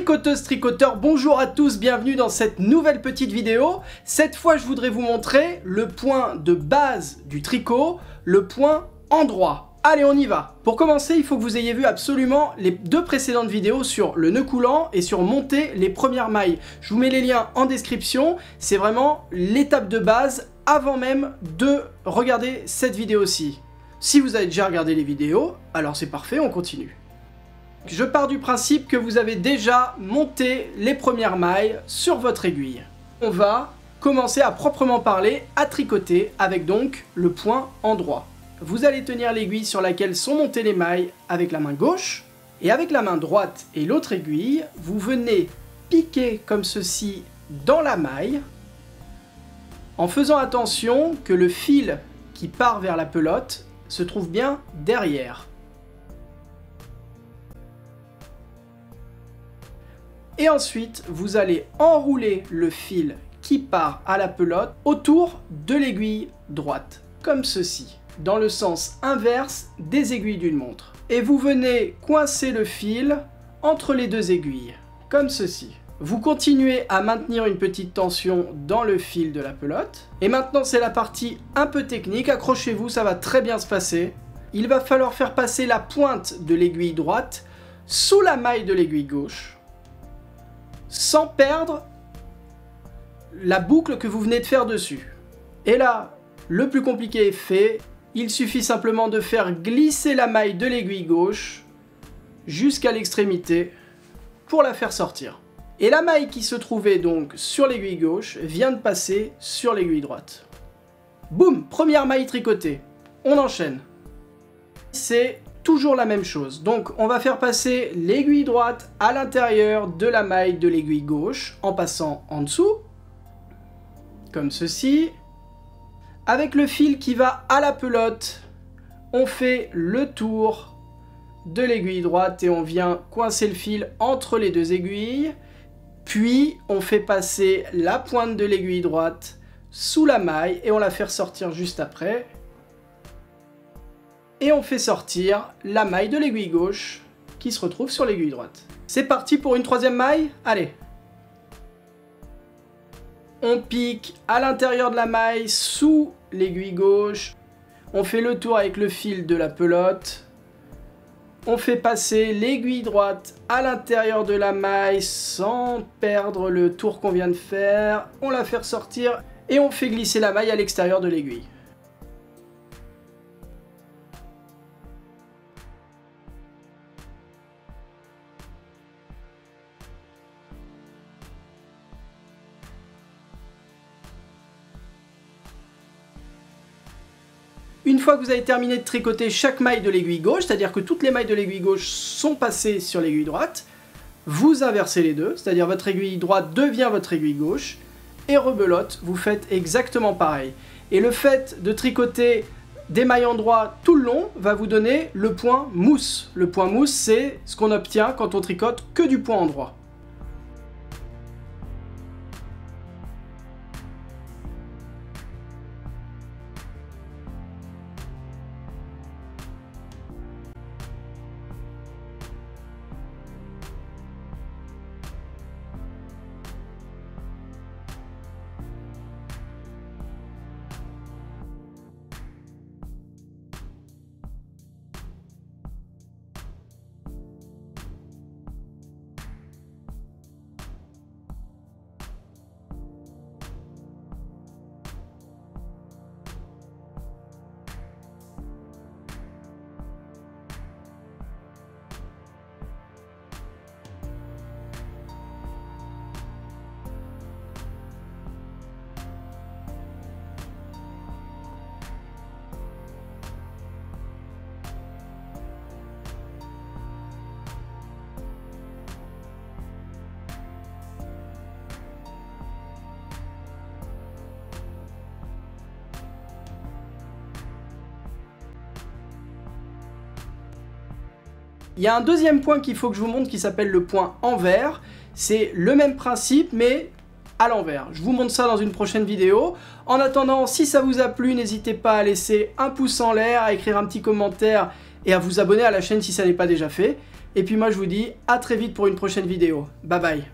Tricoteuses, tricoteurs, bonjour à tous, bienvenue dans cette nouvelle petite vidéo. Cette fois, je voudrais vous montrer le point de base du tricot, le point endroit. Allez, on y va. Pour commencer, il faut que vous ayez vu absolument les deux précédentes vidéos sur le nœud coulant et sur monter les premières mailles. Je vous mets les liens en description, c'est vraiment l'étape de base avant même de regarder cette vidéo-ci. Si vous avez déjà regardé les vidéos, alors c'est parfait, on continue. Je pars du principe que vous avez déjà monté les premières mailles sur votre aiguille. On va commencer à proprement parler à tricoter avec donc le point endroit. Vous allez tenir l'aiguille sur laquelle sont montées les mailles avec la main gauche et avec la main droite et l'autre aiguille, vous venez piquer comme ceci dans la maille en faisant attention que le fil qui part vers la pelote se trouve bien derrière. Et ensuite, vous allez enrouler le fil qui part à la pelote autour de l'aiguille droite, comme ceci, dans le sens inverse des aiguilles d'une montre. Et vous venez coincer le fil entre les deux aiguilles, comme ceci. Vous continuez à maintenir une petite tension dans le fil de la pelote. Et maintenant, c'est la partie un peu technique. Accrochez-vous, ça va très bien se passer. Il va falloir faire passer la pointe de l'aiguille droite sous la maille de l'aiguille gauche, sans perdre la boucle que vous venez de faire dessus. Et là, le plus compliqué est fait. Il suffit simplement de faire glisser la maille de l'aiguille gauche jusqu'à l'extrémité pour la faire sortir. Et la maille qui se trouvait donc sur l'aiguille gauche vient de passer sur l'aiguille droite. Boum, première maille tricotée. On enchaîne. C'est toujours la même chose. Donc on va faire passer l'aiguille droite à l'intérieur de la maille de l'aiguille gauche en passant en dessous, comme ceci. Avec le fil qui va à la pelote, on fait le tour de l'aiguille droite et on vient coincer le fil entre les deux aiguilles. Puis on fait passer la pointe de l'aiguille droite sous la maille et on la fait ressortir juste après. Et on fait sortir la maille de l'aiguille gauche qui se retrouve sur l'aiguille droite. C'est parti pour une troisième maille. Allez. On pique à l'intérieur de la maille sous l'aiguille gauche. On fait le tour avec le fil de la pelote. On fait passer l'aiguille droite à l'intérieur de la maille sans perdre le tour qu'on vient de faire. On la fait ressortir et on fait glisser la maille à l'extérieur de l'aiguille. Une fois que vous avez terminé de tricoter chaque maille de l'aiguille gauche, c'est-à-dire que toutes les mailles de l'aiguille gauche sont passées sur l'aiguille droite, vous inversez les deux, c'est-à-dire votre aiguille droite devient votre aiguille gauche, et rebelote, vous faites exactement pareil. Et le fait de tricoter des mailles endroits tout le long va vous donner le point mousse. Le point mousse, c'est ce qu'on obtient quand on tricote que du point endroit. Il y a un deuxième point qu'il faut que je vous montre qui s'appelle le point envers. C'est le même principe mais à l'envers. Je vous montre ça dans une prochaine vidéo. En attendant, si ça vous a plu, n'hésitez pas à laisser un pouce en l'air, à écrire un petit commentaire et à vous abonner à la chaîne si ça n'est pas déjà fait. Et puis moi je vous dis à très vite pour une prochaine vidéo. Bye bye.